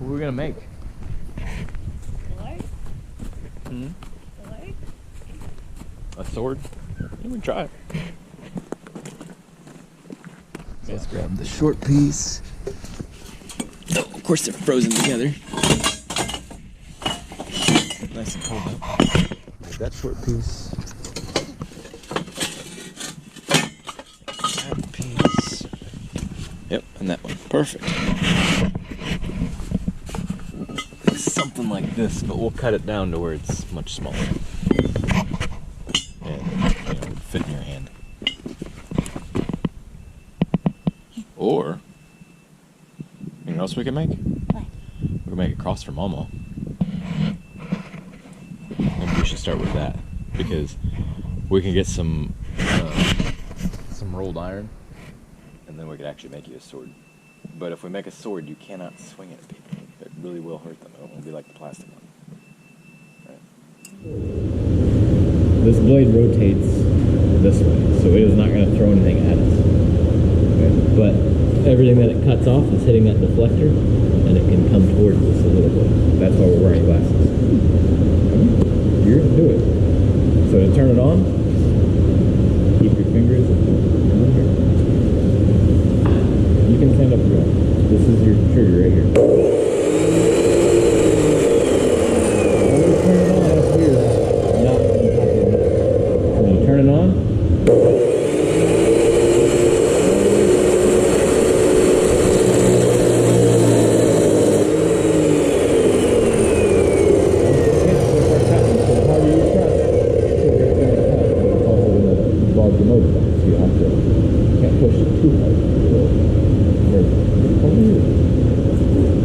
What are we gonna make? Leg? Hmm? Leg? A sword? You can try it. So let's grab the short piece. Oh, of course they're frozen together. Nice and cold up. Grab that short piece. That piece. Yep, and that one. Perfect. Something like this, but we'll cut it down to where it's much smaller. And, you know, fit in your hand. Or, you know what else we can make? What? We can make a cross for Momo. Maybe we should start with that, because we can get some rolled iron, and then we could actually make you a sword. But if we make a sword, you cannot swing it at people. It really will hurt them. It won't be like the plastic one. Right. This blade rotates this way, so it is not going to throw anything at us. Okay. But everything that it cuts off is hitting that deflector, and it can come towards us a little bit. That's why we're wearing glasses. You're going to do it. So to turn it on, keep your fingers on here. You can stand up and go. This is your trigger right here. Turn it on.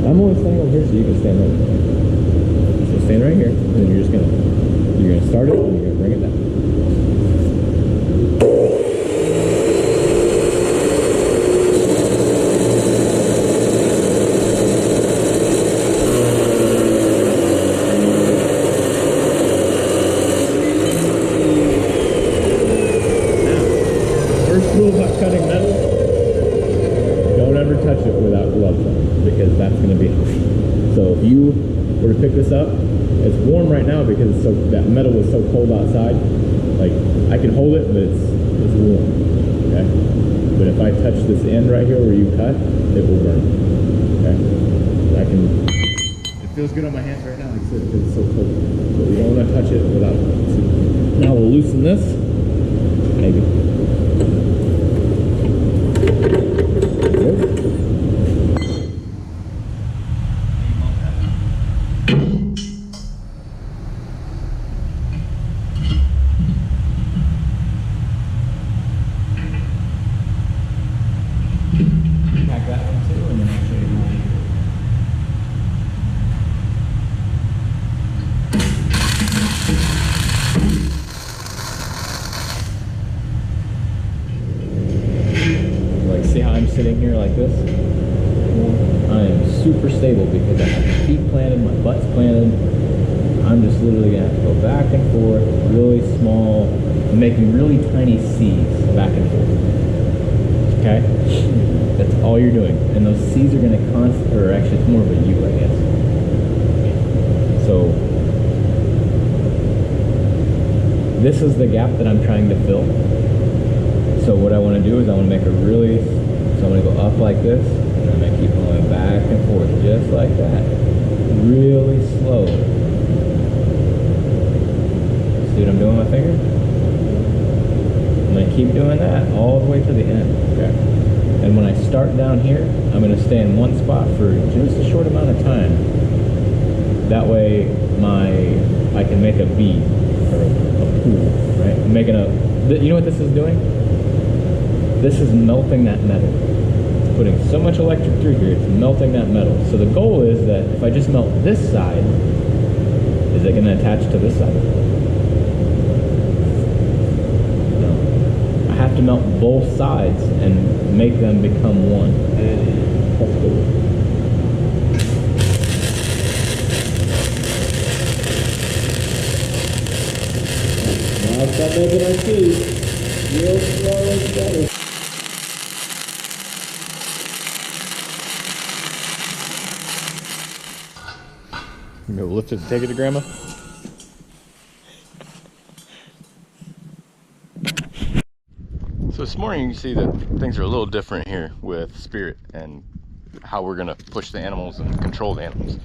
I'm only standing over here so you can stand over there. So stand right here, and then you're gonna start it and you're gonna bring it down. Cutting metal, don't ever touch it without gloves on, because that's going to be hot. So if you were to pick this up, it's warm right now because that metal was so cold outside. Like, I can hold it, but it's warm. Okay, but if I touch this end right here where you cut, it will burn. Okay, it feels good on my hands right now, like I said, because it's so cold. But we don't want to touch it without it. Now we'll loosen this, maybe. Sitting here like this, I am super stable because I have my feet planted, my butt's planted. I'm just literally gonna have to go back and forth, really small, making really tiny C's back and forth. Okay? That's all you're doing. And those C's are gonna or actually it's more of a U, I guess. So this is the gap that I'm trying to fill. So what I want to do is I want to make a really So I'm going to go up like this, and I'm going to keep going back and forth, just like that. Really slow. See what I'm doing with my finger? I'm going to keep doing that all the way to the end. Okay. And when I start down here, I'm going to stay in one spot for just a short amount of time. That way I can make a bead, or a pool, right? I'm making you know what this is doing? This is melting that metal. It's putting so much electric through here, it's melting that metal. So the goal is that if I just melt this side, is it going to attach to this side? No. I have to melt both sides and make them become one. That's cool. Now stop making our teeth. Real slow and steady. Maybe we'll lift it and take it to Grandma. So this morning you see that things are a little different here with Spirit and how we're gonna push the animals and control the animals.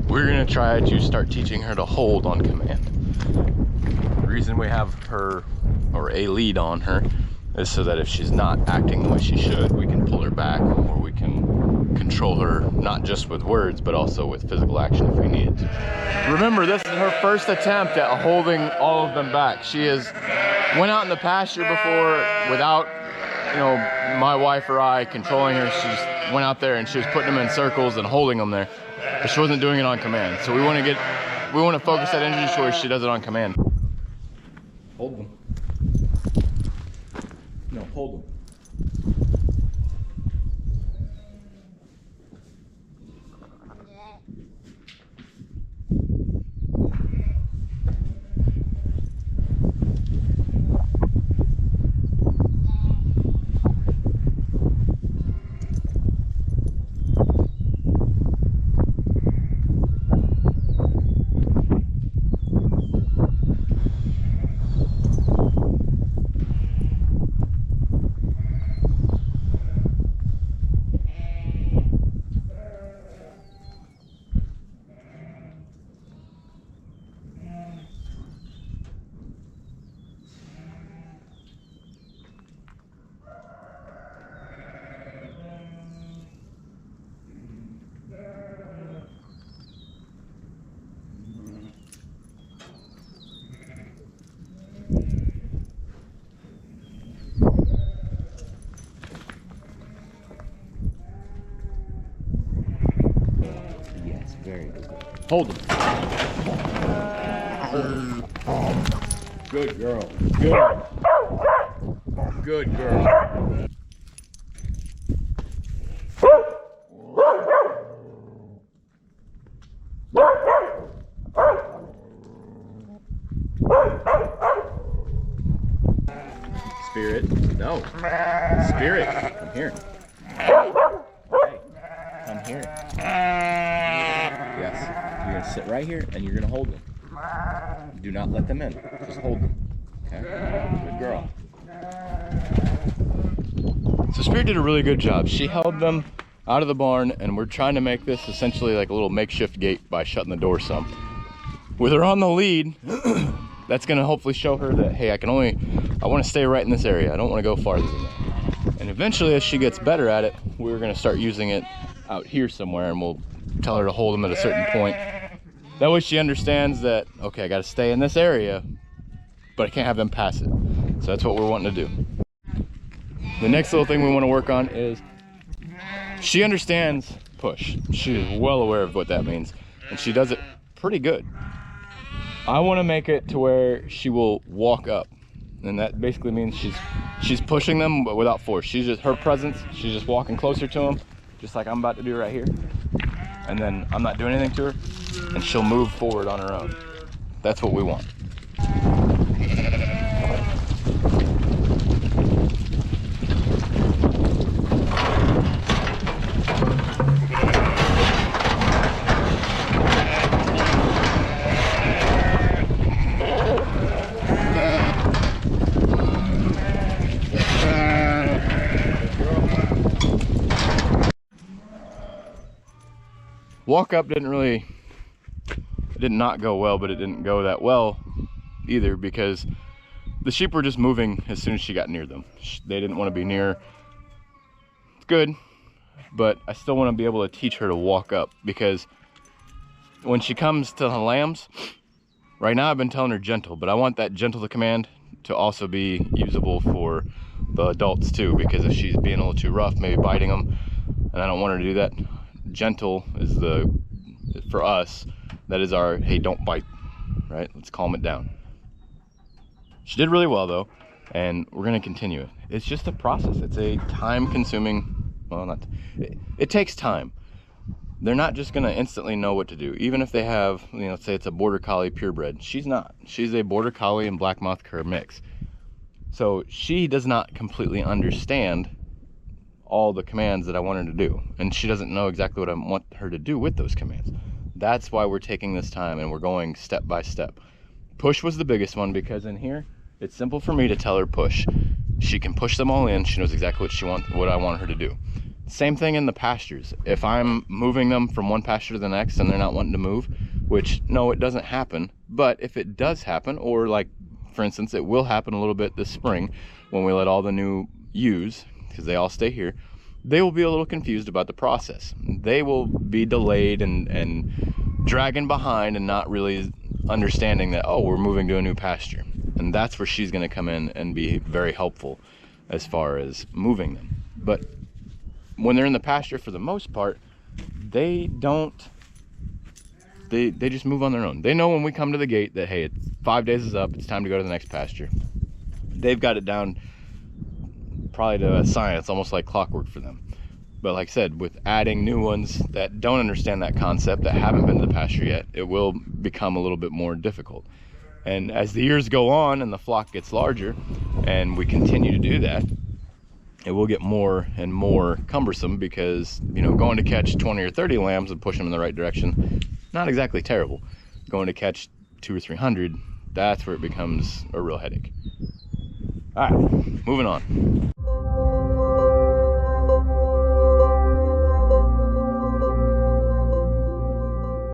We're gonna try to start teaching her to hold on command. The reason we have her, or a lead on her, is so that if she's not acting the way she should, we can pull her back, or we can control her, not just with words, but also with physical action if we need to. Remember, this is her first attempt at holding all of them back. She has went out in the pasture before without, you know, my wife or I controlling her. She just went out there and she was putting them in circles and holding them there, but she wasn't doing it on command. So we want to focus that energy where she does it on command. Hold them. No, hold them. Very good. Hold them. Good girl. Good. Good girl. Spirit. No. Spirit. Come here. Hey. Come here. Yes. You're gonna sit right here and you're gonna hold them. Do not let them in. Just hold them. Okay? Good girl. So Spirit did a really good job. She held them out of the barn, and we're trying to make this essentially like a little makeshift gate by shutting the door some. With her on the lead, that's gonna hopefully show her that, hey, I want to stay right in this area. I don't want to go farther than that. And eventually, as she gets better at it, we're gonna start using it out here somewhere, and we'll tell her to hold them at a certain point. That way she understands that, okay, I got to stay in this area, but I can't have them pass it. So that's what we're wanting to do. The next little thing we want to work on is she understands push. She is well aware of what that means, and she does it pretty good. I want to make it to where she will walk up, and that basically means she's pushing them, but without force. She's just, her presence, she's just walking closer to them, just like I'm about to do right here. And then I'm not doing anything to her, and she'll move forward on her own. That's what we want. Walk up did not go well, but it didn't go that well either because the sheep were just moving as soon as she got near them. They didn't want to be near. It's good, but I still want to be able to teach her to walk up, because when she comes to the lambs, right now I've been telling her gentle, but I want that gentle to command to also be usable for the adults too, because if she's being a little too rough, maybe biting them, and I don't want her to do that. Gentle is for us, that is our, hey, don't bite, right? Let's calm it down. She did really well though, and we're gonna continue it. It's just a process. It's a time consuming, well, it takes time. They're not just gonna instantly know what to do. Even if they have, let's say it's a border collie purebred. She's not. She's a border collie and black-mouthed cur mix. So she does not completely understand all the commands that I want her to do, and she doesn't know exactly what I want her to do with those commands. that's why we're taking this time and we're going step by step. Push was the biggest one, because in here, it's simple for me to tell her push. She can push them all in. She knows exactly what I want her to do. Same thing in the pastures. If I'm moving them from one pasture to the next and they're not wanting to move, which no, it doesn't happen, but if it does happen, or like for instance, it will happen a little bit this spring when we let all the new ewes, because they all stay here, they will be a little confused about the process. They will be delayed and dragging behind and not really understanding that, oh, we're moving to a new pasture. And that's where she's going to come in and be very helpful as far as moving them. But when they're in the pasture, for the most part, they just move on their own. They know when we come to the gate that, hey, 5 days is up, it's time to go to the next pasture. They've got it down probably to a science, almost like clockwork for them. But like I said, with adding new ones that don't understand that concept, that haven't been to the pasture yet, it will become a little bit more difficult. And as the years go on and the flock gets larger and we continue to do that, it will get more and more cumbersome, because, you know, going to catch 20 or 30 lambs and push them in the right direction, not exactly terrible. Going to catch 200 or 300, that's where it becomes a real headache. All right, moving on.